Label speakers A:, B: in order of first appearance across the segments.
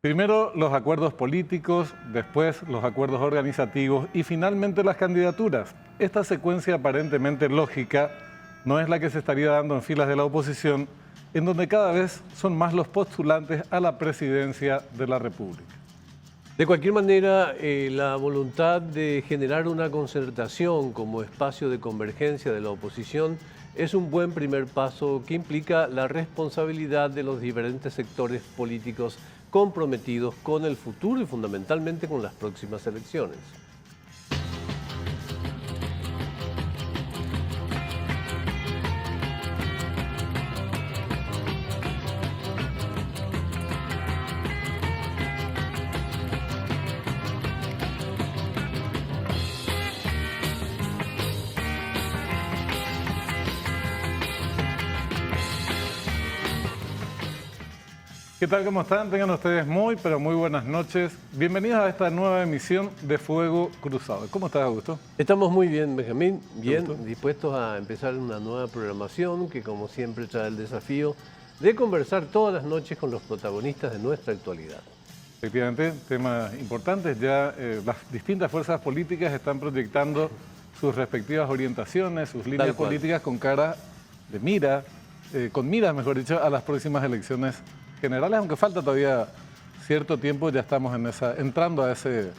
A: Primero los acuerdos políticos, después los acuerdos organizativos y finalmente las candidaturas. Esta secuencia aparentemente lógica no es la que se estaría dando en filas de la oposición, en donde cada vez son más los postulantes a la presidencia de la República.
B: De cualquier manera, la voluntad de generar una concertación como espacio de convergencia de la oposición es un buen primer paso que implica la responsabilidad de los diferentes sectores políticos comprometidos con el futuro y fundamentalmente con las próximas elecciones.
A: ¿Qué tal? ¿Cómo están? Tengan ustedes muy, pero muy buenas noches. Bienvenidos a esta nueva emisión de Fuego Cruzado. ¿Cómo estás, Augusto?
B: Estamos muy bien, Benjamín, bien dispuestos a empezar una nueva programación que, como siempre, trae el desafío de conversar todas las noches con los protagonistas de nuestra actualidad.
A: Efectivamente, temas importantes. Ya las distintas fuerzas políticas están proyectando sus respectivas orientaciones, sus líneas políticas con cara de mira, con miras, mejor dicho, a las próximas elecciones generales, aunque falta todavía cierto tiempo, ya estamos entrando a ese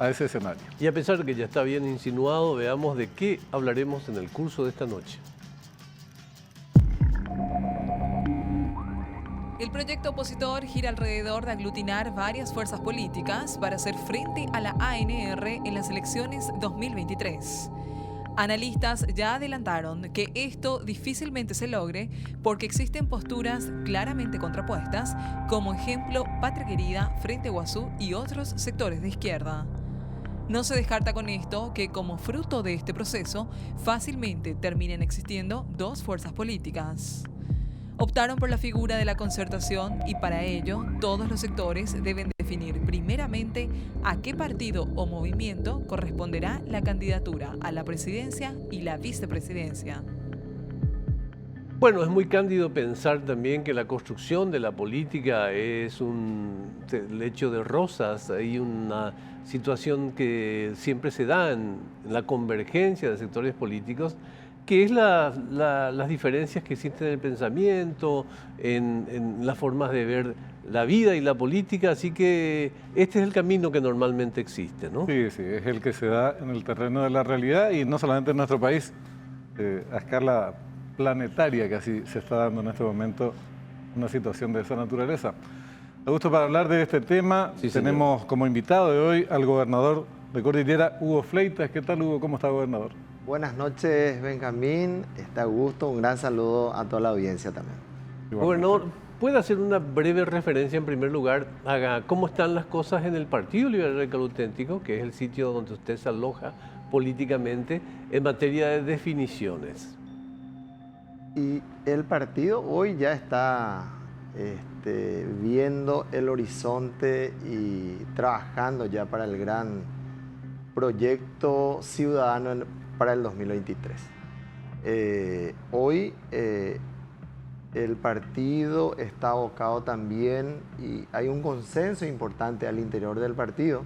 A: escenario.
B: Y a pesar de que ya está bien insinuado, veamos de qué hablaremos en el curso de esta noche.
C: El proyecto opositor gira alrededor de aglutinar varias fuerzas políticas para hacer frente a la ANR en las elecciones 2023. Analistas ya adelantaron que esto difícilmente se logre porque existen posturas claramente contrapuestas, como ejemplo Patria Querida, Frente Guazú y otros sectores de izquierda. No se descarta con esto que, como fruto de este proceso, fácilmente terminen existiendo dos fuerzas políticas. Optaron por la figura de la concertación y para ello todos los sectores deben definir primeramente a qué partido o movimiento corresponderá la candidatura a la presidencia y la vicepresidencia.
B: Bueno, es muy cándido pensar también que la construcción de la política es un lecho de rosas. Hay una situación que siempre se da en la convergencia de sectores políticos, que es las diferencias que existen en el pensamiento, en las formas de ver la vida y la política, así que este es el camino que normalmente existe, ¿no?
A: Sí, es el que se da en el terreno de la realidad y no solamente en nuestro país, a escala planetaria que así se está dando en este momento una situación de esa naturaleza. Augusto, para hablar de este tema, tenemos como invitado de hoy al gobernador de Cordillera, Hugo Fleitas. ¿Qué tal, Hugo? ¿Cómo está, gobernador?
D: Buenas noches, Benjamín. Está Augusto. Un gran saludo a toda la audiencia también.
B: Gobernador, ¿puede hacer una breve referencia en primer lugar a cómo están las cosas en el Partido Liberal Radical Auténtico, que es el sitio donde usted se aloja políticamente en materia de definiciones?
D: Y el partido hoy ya está viendo el horizonte y trabajando ya para el gran proyecto ciudadano para el 2023. Hoy el partido está abocado también, y hay un consenso importante al interior del partido,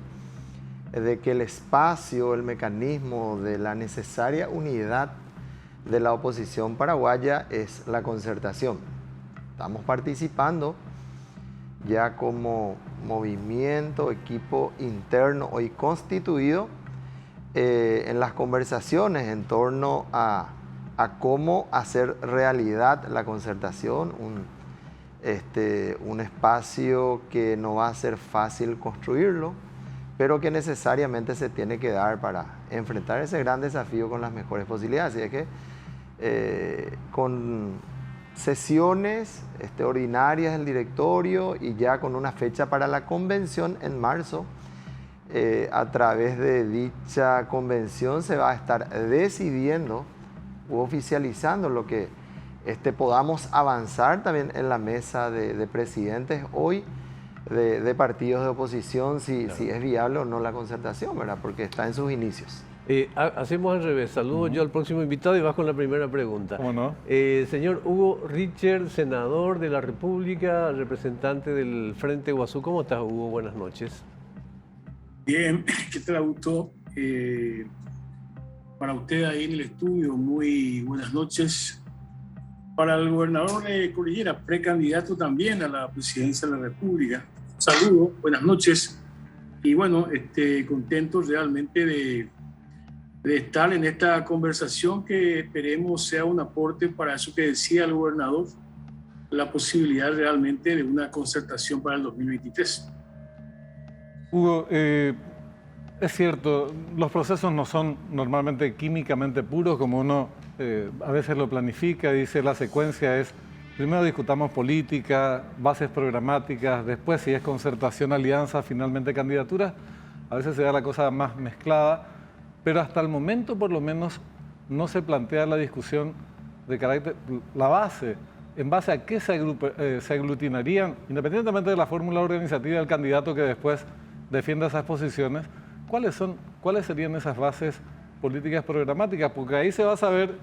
D: de que el espacio, el mecanismo de la necesaria unidad de la oposición paraguaya es la concertación. Estamos participando ya como movimiento, equipo interno hoy constituido, en las conversaciones en torno a cómo hacer realidad la concertación, un espacio que no va a ser fácil construirlo, pero que necesariamente se tiene que dar para enfrentar ese gran desafío con las mejores posibilidades. Así es que con sesiones ordinarias del directorio y ya con una fecha para la convención en marzo, a través de dicha convención se va a estar decidiendo u oficializando lo que podamos avanzar también en la mesa de presidentes hoy de partidos de oposición, si es viable o no la concertación, ¿verdad? Porque está en sus inicios.
B: Hacemos al revés. Saludo yo al próximo invitado y vas con la primera pregunta.
A: ¿Cómo no?
B: Señor Hugo Richard, senador de la República, representante del Frente Guazú. ¿Cómo estás, Hugo? Buenas noches.
E: Bien, ¿qué tal, Augusto? Para usted ahí en el estudio, muy buenas noches. Para el gobernador de Cordillera, precandidato también a la presidencia de la República. Saludos, buenas noches. Y bueno, contento realmente de estar en esta conversación que esperemos sea un aporte para eso que decía el gobernador, la posibilidad realmente de una concertación para el 2023.
A: Hugo, es cierto, los procesos no son normalmente químicamente puros como uno a veces lo planifica, dice la secuencia es, primero discutamos política, bases programáticas, después si es concertación, alianza, finalmente candidaturas, a veces se da la cosa más mezclada, pero hasta el momento por lo menos no se plantea la discusión de carácter, la base, en base a qué se aglutinarían, independientemente de la fórmula organizativa del candidato que después defienda esas posiciones, ¿cuáles serían esas bases políticas programáticas? Porque ahí se va a saber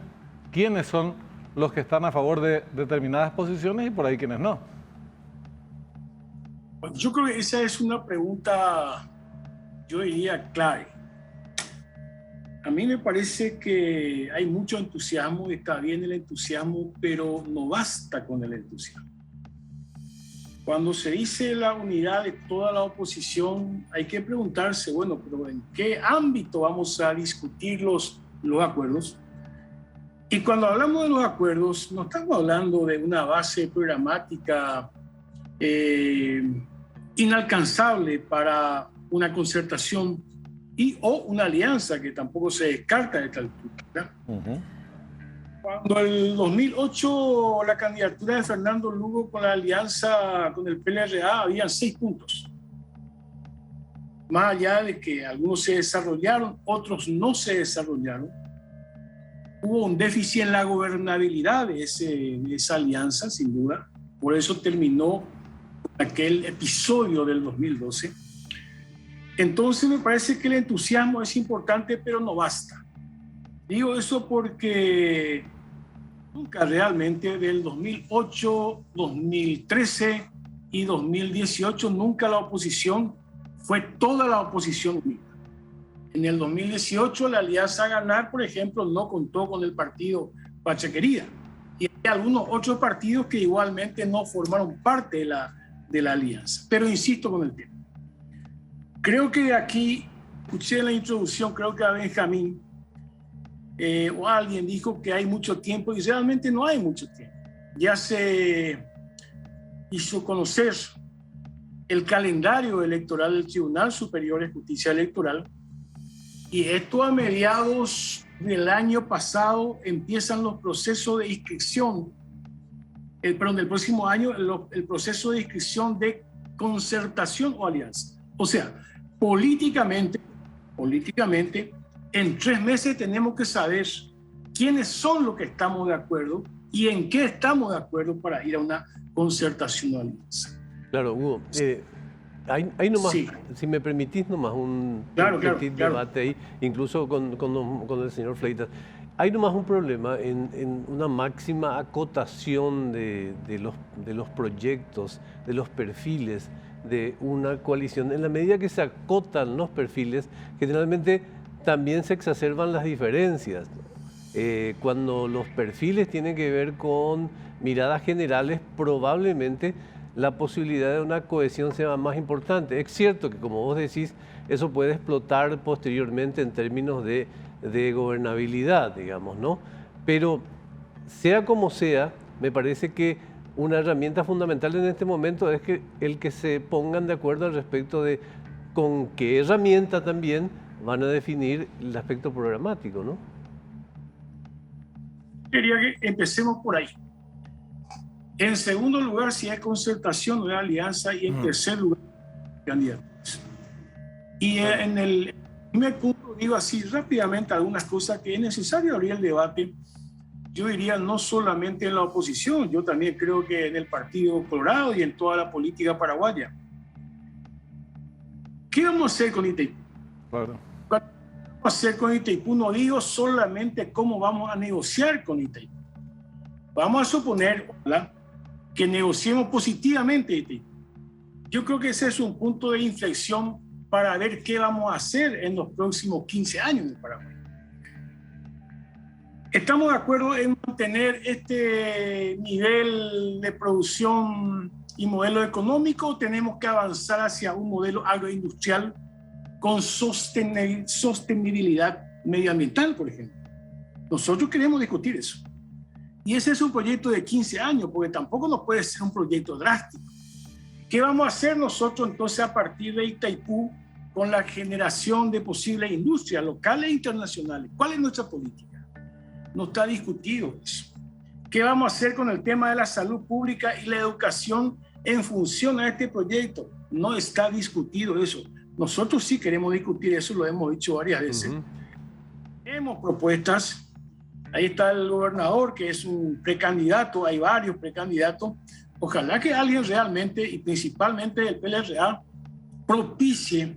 A: quiénes son los que están a favor de determinadas posiciones y por ahí quienes no.
E: Yo creo que esa es una pregunta, yo diría, clave. A mí me parece que hay mucho entusiasmo, está bien el entusiasmo, pero no basta con el entusiasmo. Cuando se dice la unidad de toda la oposición, hay que preguntarse, bueno, pero ¿en qué ámbito vamos a discutir los acuerdos? Y cuando hablamos de los acuerdos, no estamos hablando de una base programática inalcanzable para una concertación o una alianza que tampoco se descarta de esta altura. Cuando en el 2008 la candidatura de Fernando Lugo con la alianza con el PLRA habían 6 puntos. Más allá de que algunos se desarrollaron, otros no se desarrollaron, hubo un déficit en la gobernabilidad de esa alianza, sin duda. Por eso terminó aquel episodio del 2012. Entonces me parece que el entusiasmo es importante, pero no basta. Digo eso porque nunca realmente del 2008, 2013 y 2018, nunca la oposición fue toda la oposición unida. En el 2018 la Alianza Ganar, por ejemplo, no contó con el partido Patria Querida. Y hay algunos otros partidos que igualmente no formaron parte de la alianza. Pero insisto con el tema. Creo que aquí, escuché en la introducción, creo que a Benjamín, o alguien dijo que hay mucho tiempo y realmente no hay mucho tiempo. Ya se hizo conocer el calendario electoral del Tribunal Superior de Justicia Electoral y esto a mediados del año pasado empiezan los procesos de inscripción, del próximo año el proceso de inscripción de concertación o alianza. O sea, políticamente, en 3 meses tenemos que saber quiénes son los que estamos de acuerdo y en qué estamos de acuerdo para ir a una concertación o alianza.
B: Claro, Hugo. Hay nomás,
E: Sí.
B: si me permitís nomás un
E: Claro.
B: debate ahí, incluso con el señor Fleitas. Hay nomás un problema en una máxima acotación de los proyectos, de los perfiles de una coalición. En la medida que se acotan los perfiles, generalmente también se exacerban las diferencias. Cuando los perfiles tienen que ver con miradas generales, probablemente la posibilidad de una cohesión sea más importante. Es cierto que, como vos decís, eso puede explotar posteriormente en términos de gobernabilidad, digamos, ¿no? Pero sea como sea, me parece que una herramienta fundamental en este momento es que el que se pongan de acuerdo al respecto de con qué herramienta también van a definir el aspecto programático, ¿no?
E: Quería que empecemos por ahí. En segundo lugar, si hay concertación o alianza, y en tercer lugar, candidatos. Y en el primer punto digo así rápidamente algunas cosas que es necesario abrir el debate. Yo diría no solamente en la oposición, yo también creo que en el Partido Colorado y en toda la política paraguaya. ¿Qué vamos a hacer con ITEI?
A: Claro.
E: Cuando a hacer con Itaipú? No digo solamente cómo vamos a negociar con Itaipú. Vamos a suponer, ¿verdad?, que negociemos positivamente Itaipú. Yo creo que ese es un punto de inflexión para ver qué vamos a hacer en los próximos 15 años en Paraguay. ¿Estamos de acuerdo en mantener este nivel de producción y modelo económico o tenemos que avanzar hacia un modelo agroindustrial con sostenibilidad medioambiental, por ejemplo? Nosotros queremos discutir eso. Y ese es un proyecto de 15 años, porque tampoco nos puede ser un proyecto drástico. ¿Qué vamos a hacer nosotros entonces a partir de Itaipú con la generación de posibles industrias locales e internacionales? ¿Cuál es nuestra política? No está discutido eso. ¿Qué vamos a hacer con el tema de la salud pública y la educación en función a este proyecto? No está discutido eso. Nosotros sí queremos discutir eso, lo hemos dicho varias veces. Tenemos propuestas. Ahí está el gobernador, que es un precandidato, hay varios precandidatos. Ojalá que alguien realmente, y principalmente del PLRA, propicie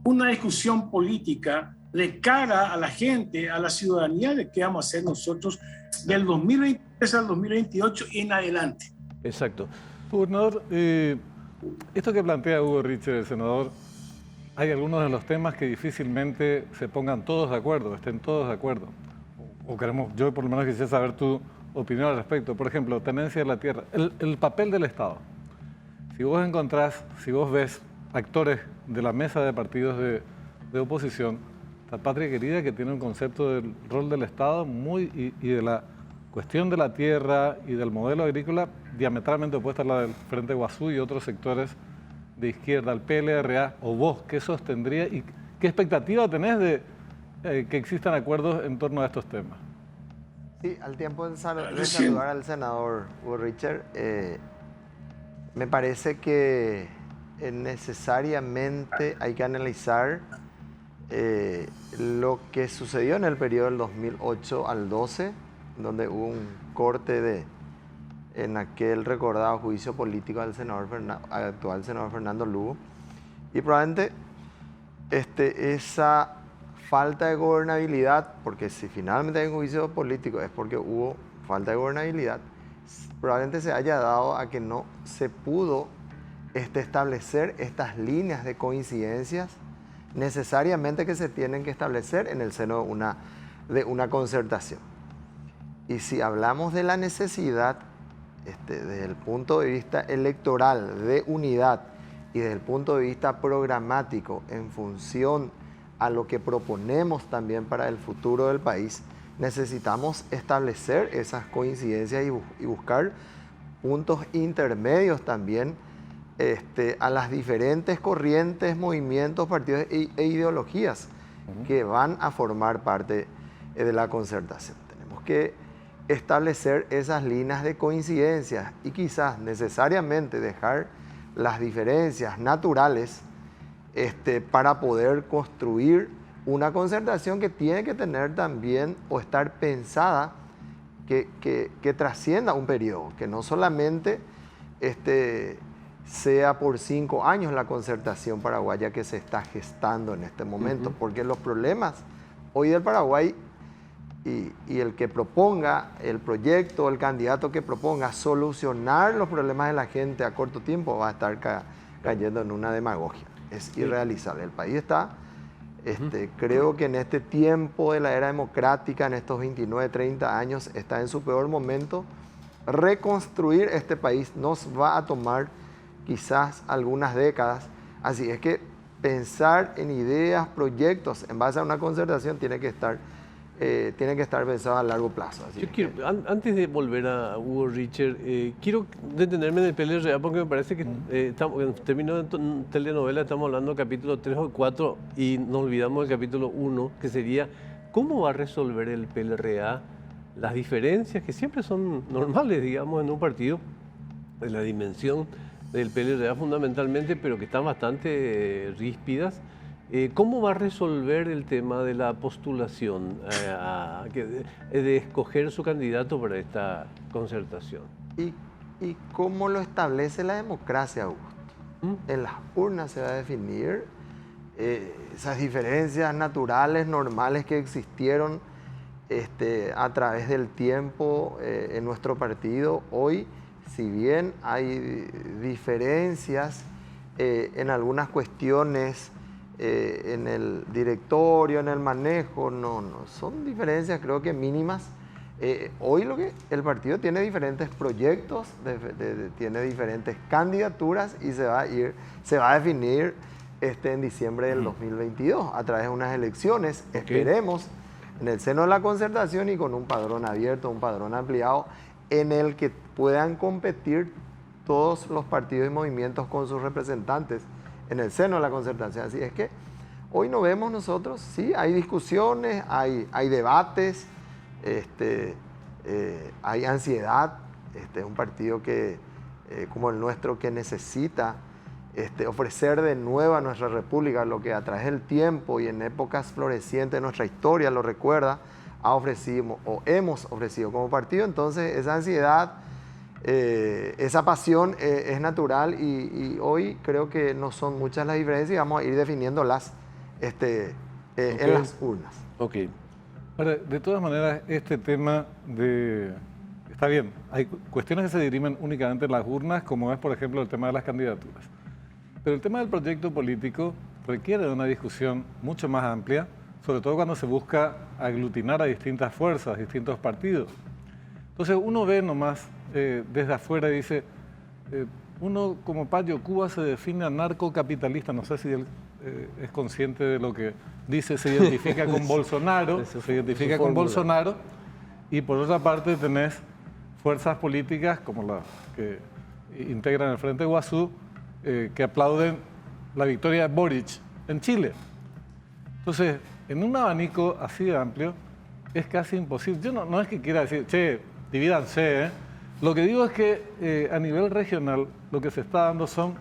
E: una discusión política de cara a la gente, a la ciudadanía, de qué vamos a hacer nosotros del 2023 al 2028 y en adelante.
B: Exacto.
A: Gobernador, esto que plantea Hugo Richer, el senador, hay algunos de los temas que difícilmente se pongan todos de acuerdo, estén todos de acuerdo. O queremos, yo por lo menos quisiera saber tu opinión al respecto. Por ejemplo, tenencia de la tierra, el papel del Estado. Si vos encontrás, si vos ves actores de la mesa de partidos de oposición, la Patria Querida, que tiene un concepto del rol del Estado y de la cuestión de la tierra y del modelo agrícola diametralmente opuesta a la del Frente Guazú y otros sectores de izquierda, al PLRA, o vos, ¿qué sostendría y qué expectativa tenés de que existan acuerdos en torno a estos temas?
D: Sí, al tiempo de saludar al senador Hugo Richer, me parece que necesariamente hay que analizar lo que sucedió en el periodo del 2008 al 12, donde hubo un corte en aquel recordado juicio político del actual senador Fernando Lugo, y probablemente esa falta de gobernabilidad, porque si finalmente hay un juicio político es porque hubo falta de gobernabilidad, probablemente se haya dado a que no se pudo establecer estas líneas de coincidencias necesariamente que se tienen que establecer en el seno de una concertación. Y si hablamos de la necesidad desde el punto de vista electoral de unidad y desde el punto de vista programático en función a lo que proponemos también para el futuro del país, necesitamos establecer esas coincidencias y buscar puntos intermedios también a las diferentes corrientes, movimientos, partidos e ideologías que van a formar parte de la concertación. Tenemos que establecer esas líneas de coincidencias y quizás necesariamente dejar las diferencias naturales para poder construir una concertación que tiene que tener también o estar pensada que trascienda un periodo, que no solamente sea por 5 años la concertación paraguaya que se está gestando en este momento, porque los problemas hoy del Paraguay y el que proponga el proyecto, el candidato que proponga solucionar los problemas de la gente a corto tiempo va a estar cayendo en una demagogia. Es irrealizable. El país está, creo que en este tiempo de la era democrática, en estos 29, 30 años, está en su peor momento. Reconstruir este país nos va a tomar quizás algunas décadas. Así es que pensar en ideas, proyectos en base a una concertación tiene que estar pensado a largo plazo. Así
B: antes de volver a Hugo Richer, quiero detenerme en el PLRA porque me parece que en términos de telenovela estamos hablando del capítulo 3 o 4 y nos olvidamos del capítulo 1, que sería cómo va a resolver el PLRA las diferencias que siempre son normales, digamos, en un partido, de la dimensión del PLRA fundamentalmente, pero que están bastante ríspidas. ¿Cómo va a resolver el tema de la postulación, de escoger su candidato para esta concertación?
D: ¿Y cómo lo establece la democracia, Augusto? En las urnas se va a definir esas diferencias naturales, normales que existieron a través del tiempo en nuestro partido. Hoy, si bien hay diferencias en algunas cuestiones, en el directorio, en el manejo, no, son diferencias creo que mínimas. Hoy el partido tiene diferentes proyectos, tiene diferentes candidaturas y se va a definir en diciembre del 2022 a través de unas elecciones, esperemos, en el seno de la concertación y con un padrón abierto, un padrón ampliado, en el que puedan competir todos los partidos y movimientos con sus representantes en el seno de la concertación. Así es que hoy no vemos nosotros, sí, hay discusiones, hay debates, hay ansiedad, es un partido como el nuestro que necesita ofrecer de nuevo a nuestra república lo que a través del tiempo y en épocas florecientes de nuestra historia, lo recuerda, hemos ofrecido como partido. Entonces esa ansiedad, esa pasión es natural y hoy creo que no son muchas las diferencias y vamos a ir definiéndolas en las urnas.
B: Ok.
A: Ahora, de todas maneras, este tema está bien, hay cuestiones que se dirimen únicamente en las urnas, como es, por ejemplo, el tema de las candidaturas. Pero el tema del proyecto político requiere de una discusión mucho más amplia, sobre todo cuando se busca aglutinar a distintas fuerzas, distintos partidos. Entonces, uno ve nomás desde afuera y dice, uno como Payo Cuba se define anarcocapitalista, no sé si él es consciente de lo que dice, se identifica con Bolsonaro, y por otra parte tenés fuerzas políticas como las que integran el Frente Guazú, que aplauden la victoria de Boric en Chile. Entonces, en un abanico así de amplio, es casi imposible. Yo no es que quiera decir, che, divídanse, ¿eh? Lo que digo es que a nivel regional lo que se está dando son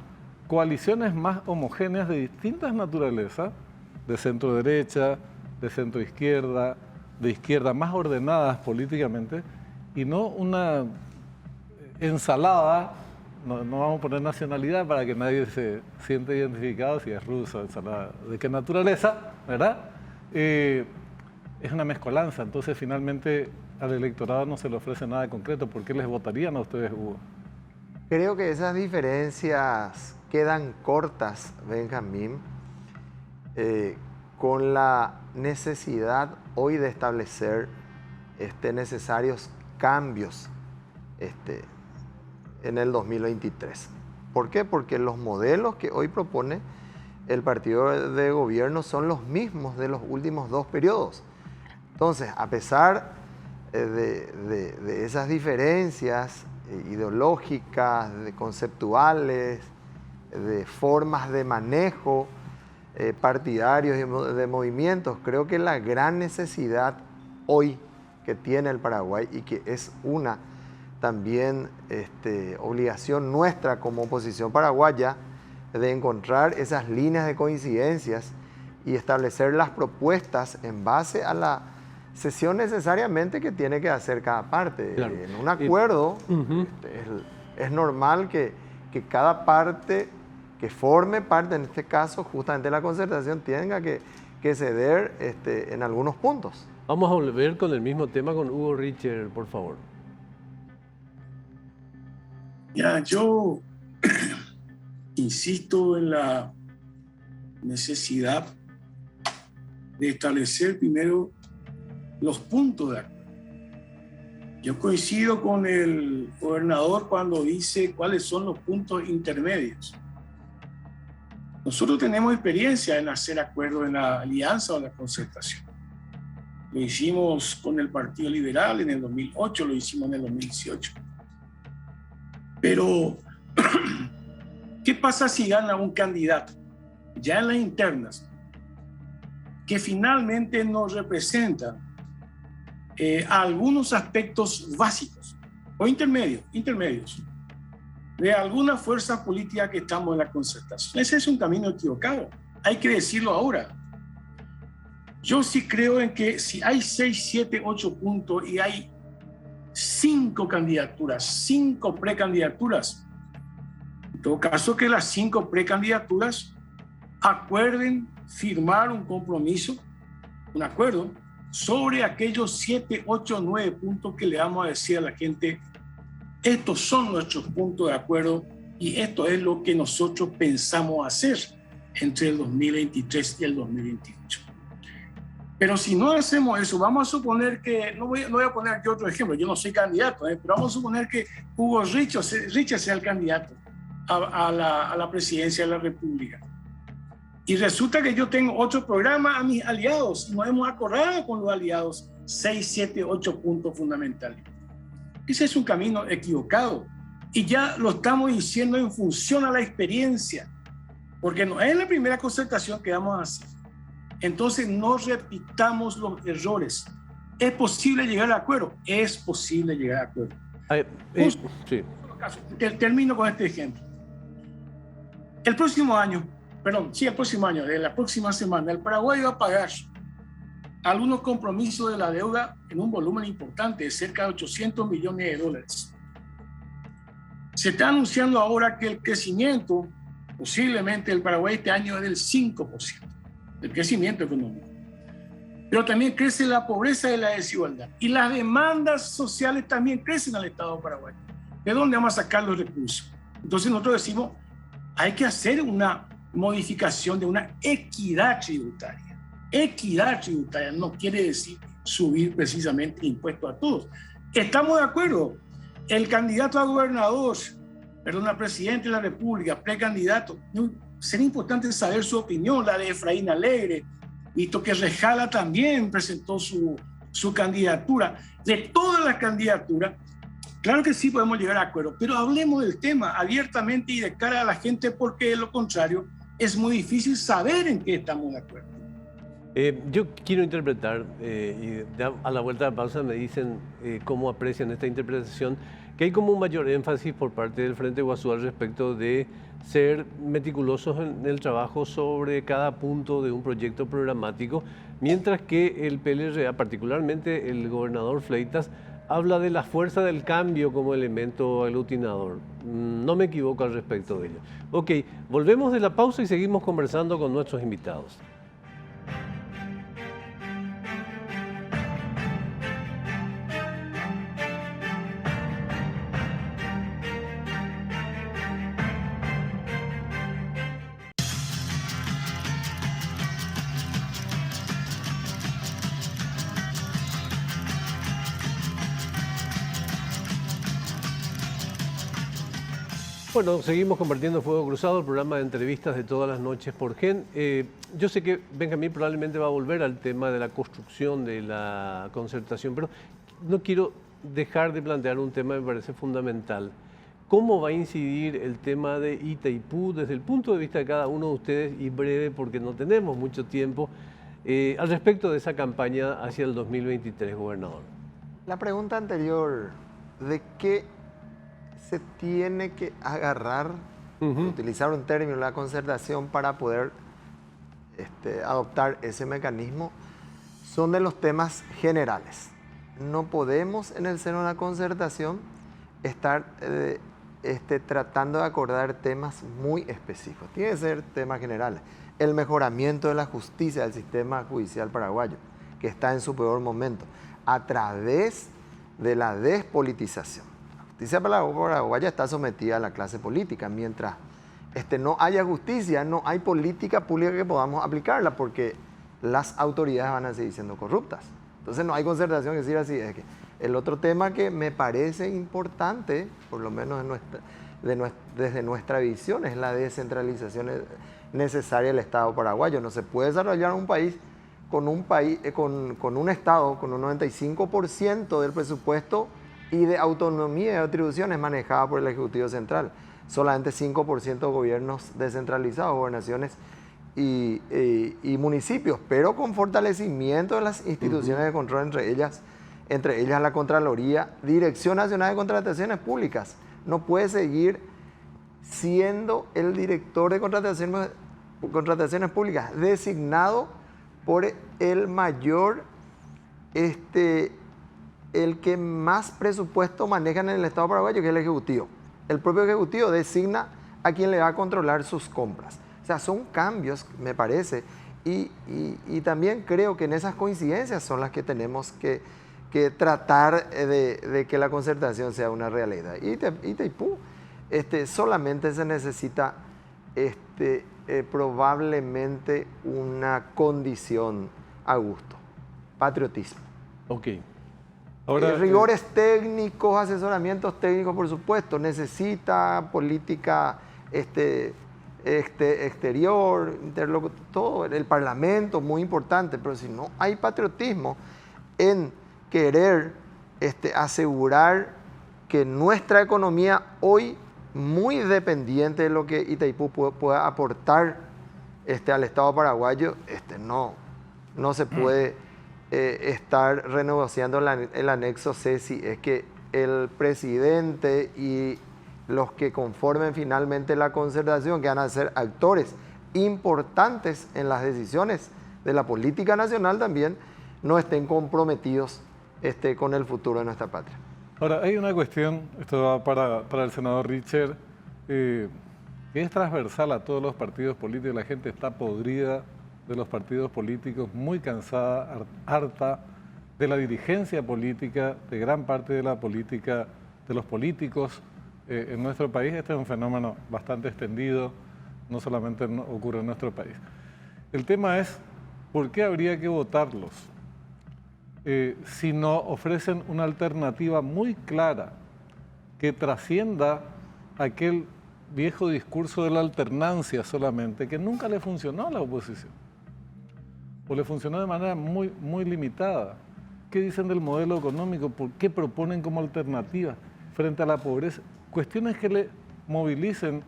A: coaliciones más homogéneas de distintas naturalezas, de centro derecha, de centro izquierda, de izquierda, más ordenadas políticamente, y no una ensalada, no vamos a poner nacionalidad para que nadie se sienta identificado si es ruso, ensalada, de qué naturaleza, ¿verdad? Es una mezcolanza, entonces finalmente al electorado no se le ofrece nada de concreto. ¿Por qué les votarían a ustedes, Hugo?
D: Creo que esas diferencias quedan cortas, Benjamín, con la necesidad hoy de establecer necesarios cambios en el 2023. ¿Por qué? Porque los modelos que hoy propone el partido de gobierno son los mismos de los últimos 2 periodos. Entonces, a pesar de esas diferencias ideológicas, conceptuales, de formas de manejo partidarios y de movimientos, creo que la gran necesidad hoy que tiene el Paraguay y que es una también obligación nuestra como oposición paraguaya de encontrar esas líneas de coincidencias y establecer las propuestas en base a la sesión necesariamente que tiene que hacer cada parte. Claro. En un acuerdo es normal que cada parte que forme parte, en este caso justamente la concertación, tenga que ceder en algunos puntos.
B: Vamos a volver con el mismo tema con Hugo Richter, por favor.
E: Ya, yo insisto en la necesidad de establecer primero los puntos de acuerdo. Yo coincido con el gobernador cuando dice cuáles son los puntos intermedios. Nosotros tenemos experiencia en hacer acuerdos en la alianza o en la concertación. Lo hicimos con el Partido Liberal en el 2008, lo hicimos en el 2018. Pero, ¿qué pasa si gana un candidato ya en las internas que finalmente nos representa algunos aspectos básicos o intermedios de alguna fuerza política que estamos en la concertación? Ese es un camino equivocado, hay que decirlo ahora. Yo sí creo en que si hay 6, 7, 8 puntos y hay 5 candidaturas, 5 precandidaturas, en todo caso que las 5 precandidaturas acuerden firmar un compromiso, un acuerdo, sobre aquellos 7, 8, 9 puntos que le vamos a decir a la gente, estos son nuestros puntos de acuerdo y esto es lo que nosotros pensamos hacer entre el 2023 y el 2028. Pero si no hacemos eso, vamos a suponer que, no voy a poner aquí otro ejemplo, yo no soy candidato, pero vamos a suponer que Hugo Richard sea el candidato a la presidencia de la República. Y resulta que yo tengo otro programa a mis aliados y nos hemos acordado con los aliados 6, 7, 8 puntos fundamentales. Ese es un camino equivocado y ya lo estamos diciendo en función a la experiencia, porque no es la primera concertación que vamos a hacer. Entonces no repitamos los errores. ¿Es posible llegar a acuerdo? Es posible llegar a acuerdo.
B: Sí.
E: Termino con este ejemplo. El próximo año, de la próxima semana, el Paraguay va a pagar algunos compromisos de la deuda en un volumen importante de cerca de $800 millones. Se está anunciando ahora que el crecimiento, posiblemente el Paraguay este año es del 5%, del crecimiento económico. Pero también crece la pobreza y la desigualdad. Y las demandas sociales también crecen al Estado paraguayo. ¿De dónde vamos a sacar los recursos? Entonces nosotros decimos, hay que hacer una modificación de una equidad tributaria. Equidad tributaria no quiere decir subir precisamente impuestos a todos. Estamos de acuerdo. El candidato a gobernador, a presidente de la República, precandidato, sería importante saber su opinión, la de Efraín Alegre, visto que Rejala también presentó su candidatura. De todas las candidaturas, claro que sí podemos llegar a acuerdo, pero hablemos del tema abiertamente y de cara a la gente, porque de lo contrario es muy difícil saber en qué estamos de acuerdo.
B: Yo quiero interpretar, y a la vuelta de pausa me dicen cómo aprecian esta interpretación, que hay como un mayor énfasis por parte del Frente Guazú al respecto de ser meticulosos en el trabajo sobre cada punto de un proyecto programático, mientras que el PLRA, particularmente el gobernador Fleitas, habla de la fuerza del cambio como elemento aglutinador. No me equivoco al respecto de ello. Ok, volvemos de la pausa y seguimos conversando con nuestros invitados. Bueno, seguimos compartiendo Fuego Cruzado, el programa de entrevistas de todas las noches por GEN. Yo sé que Benjamín probablemente va a volver al tema de la construcción de la concertación, pero no quiero dejar de plantear un tema que me parece fundamental. ¿Cómo va a incidir el tema de Itaipú desde el punto de vista de cada uno de ustedes, y breve porque no tenemos mucho tiempo, al respecto de esa campaña hacia el 2023, gobernador?
D: La pregunta anterior, ¿de qué se tiene que agarrar, utilizar un término, la concertación, para poder adoptar ese mecanismo? Son de los temas generales. No podemos en el seno de la concertación estar tratando de acordar temas muy específicos. Tiene que ser temas generales. El mejoramiento de la justicia del sistema judicial paraguayo, que está en su peor momento, a través de la despolitización. La justicia paraguaya está sometida a la clase política. Mientras no haya justicia, no hay política pública que podamos aplicarla, porque las autoridades van a seguir siendo corruptas. Entonces no hay concertación, que decir así. Es que el otro tema que me parece importante, por lo menos desde nuestra visión, es la descentralización necesaria del Estado paraguayo. No se puede desarrollar un país con un Estado con un 95% del presupuesto y de autonomía y atribuciones manejada por el Ejecutivo Central. Solamente 5% gobiernos descentralizados, gobernaciones y municipios, pero con fortalecimiento de las instituciones de control, entre ellas la Contraloría, Dirección Nacional de Contrataciones Públicas. No puede seguir siendo el director de contrataciones públicas designado por el mayor, el que más presupuesto manejan en el Estado paraguayo, que es el Ejecutivo. El propio Ejecutivo designa a quien le va a controlar sus compras. sea, son cambios, me parece, y también creo que en esas coincidencias son las que tenemos que tratar de que la concertación sea una realidad. Itaipú solamente se necesita probablemente una condición a gusto, patriotismo.
B: Ok.
A: Ahora,
D: Rigores técnicos, asesoramientos técnicos, por supuesto, necesita política exterior, todo, el Parlamento, muy importante, pero si no hay patriotismo en querer asegurar que nuestra economía hoy, muy dependiente de lo que Itaipú pueda aportar al Estado paraguayo, no se puede estar renegociando el anexo C si es que el presidente y los que conformen finalmente la concertación, que van a ser actores importantes en las decisiones de la política nacional también, no estén comprometidos con el futuro de nuestra patria.
A: Ahora, hay una cuestión, esto va para el senador Richer, que es transversal a todos los partidos políticos. La gente está podrida de los partidos políticos, muy cansada, harta de la dirigencia política, de gran parte de la política, de los políticos en nuestro país. Este es un fenómeno bastante extendido, no solamente ocurre en nuestro país. El tema es, ¿por qué habría que votarlos si no ofrecen una alternativa muy clara que trascienda aquel viejo discurso de la alternancia solamente, que nunca le funcionó a la oposición, o le funcionó de manera muy, muy limitada? ¿Qué dicen del modelo económico? ¿Por qué proponen como alternativa frente a la pobreza cuestiones que le movilicen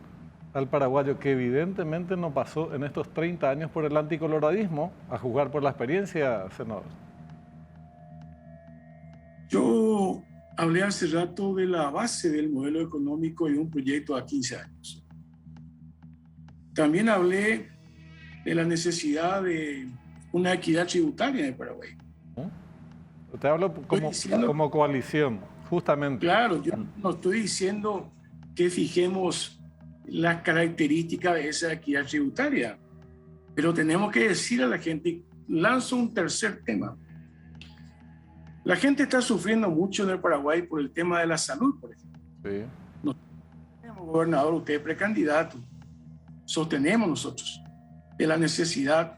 A: al paraguayo, que evidentemente no pasó en estos 30 años por el anticoloradismo, a juzgar por la experiencia, senador?
E: Yo hablé hace rato de la base del modelo económico y un proyecto a 15 años. También hablé de la necesidad de una equidad tributaria en el Paraguay.
A: Te hablo como coalición, justamente.
E: Claro, yo no estoy diciendo que fijemos las características de esa equidad tributaria, pero tenemos que decir a la gente, lanzo un tercer tema. La gente está sufriendo mucho en el Paraguay por el tema de la salud, por ejemplo.
A: Sí.
E: No tenemos gobernador, usted es precandidato. Sostenemos nosotros de la necesidad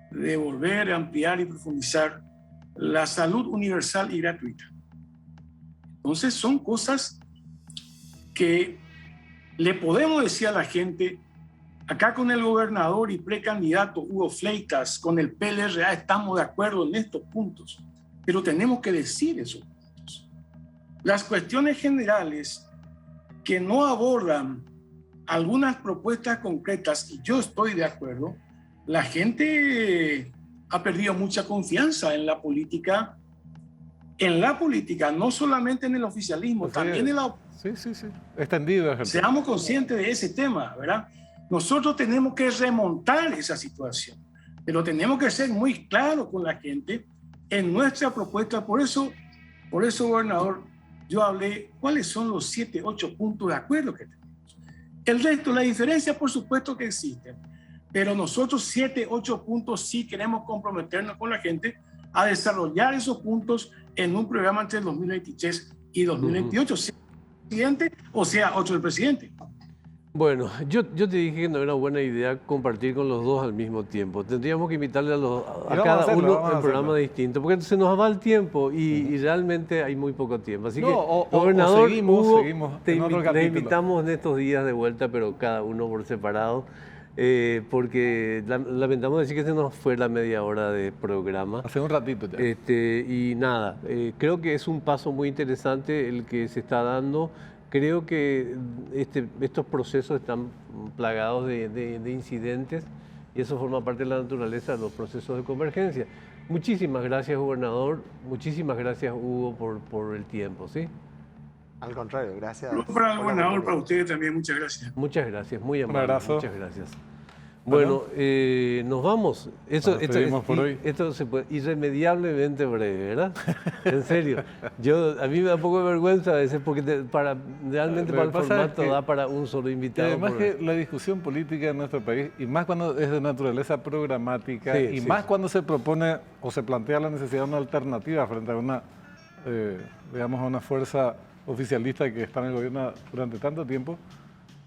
E: de volver a ampliar y profundizar la salud universal y gratuita. Entonces son cosas que le podemos decir a la gente, acá con el gobernador y precandidato Hugo Fleitas, con el PLRA estamos de acuerdo en estos puntos, pero tenemos que decir esos puntos. Las cuestiones generales que no abordan algunas propuestas concretas, y yo estoy de acuerdo, la gente ha perdido mucha confianza en la política, no solamente en el oficialismo,
A: Así
E: también
A: es.
E: en la...
A: Sí. Extendido.
E: Seamos conscientes de ese tema, ¿verdad? Nosotros tenemos que remontar esa situación, pero tenemos que ser muy claros con la gente en nuestra propuesta. Por eso, gobernador, yo hablé cuáles son los 7, 8 puntos de acuerdo que tenemos. El resto, la diferencia, por supuesto que existe, pero nosotros 7, 8 puntos sí queremos comprometernos con la gente a desarrollar esos puntos en un programa entre el 2023 y 2028, sea el presidente o sea otro el presidente.
B: Bueno, yo te dije que no era buena idea compartir con los dos al mismo tiempo. Tendríamos que invitarle a cada uno en programas distintos, porque se nos va el tiempo y realmente hay muy poco tiempo. Así que, gobernador,
A: seguimos
B: te invitamos en estos días de vuelta, pero cada uno por separado, porque lamentamos decir que se nos fue la media hora de programa.
A: Hace un ratito ya.
B: Y nada, creo que es un paso muy interesante el que se está dando. Creo que estos procesos están plagados de incidentes y eso forma parte de la naturaleza de los procesos de convergencia. Muchísimas gracias, gobernador. Muchísimas gracias, Hugo, por el tiempo, ¿sí?
D: Al contrario, gracias.
E: Para el gobernador, para ustedes también, muchas gracias.
B: Muchas gracias, muy amable.
A: Un abrazo.
B: Muchas gracias. Bueno, nos vamos.
A: Nos despedimos por hoy.
B: Esto se puede irremediablemente breve, ¿verdad? En serio. A mí me da un poco de vergüenza a veces porque realmente para el formato da para un solo invitado.
A: Además que la discusión política en nuestro país, y más cuando es de naturaleza programática, cuando se propone o se plantea la necesidad de una alternativa frente a una, digamos, a una fuerza oficialista que está en el gobierno durante tanto tiempo,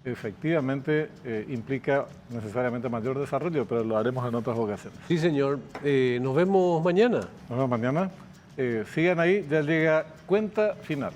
A: efectivamente implica necesariamente mayor desarrollo, pero lo haremos en otras ocasiones.
B: Sí, señor. Nos vemos mañana.
A: Nos vemos mañana. Sigan ahí, ya llega Cuenta Final.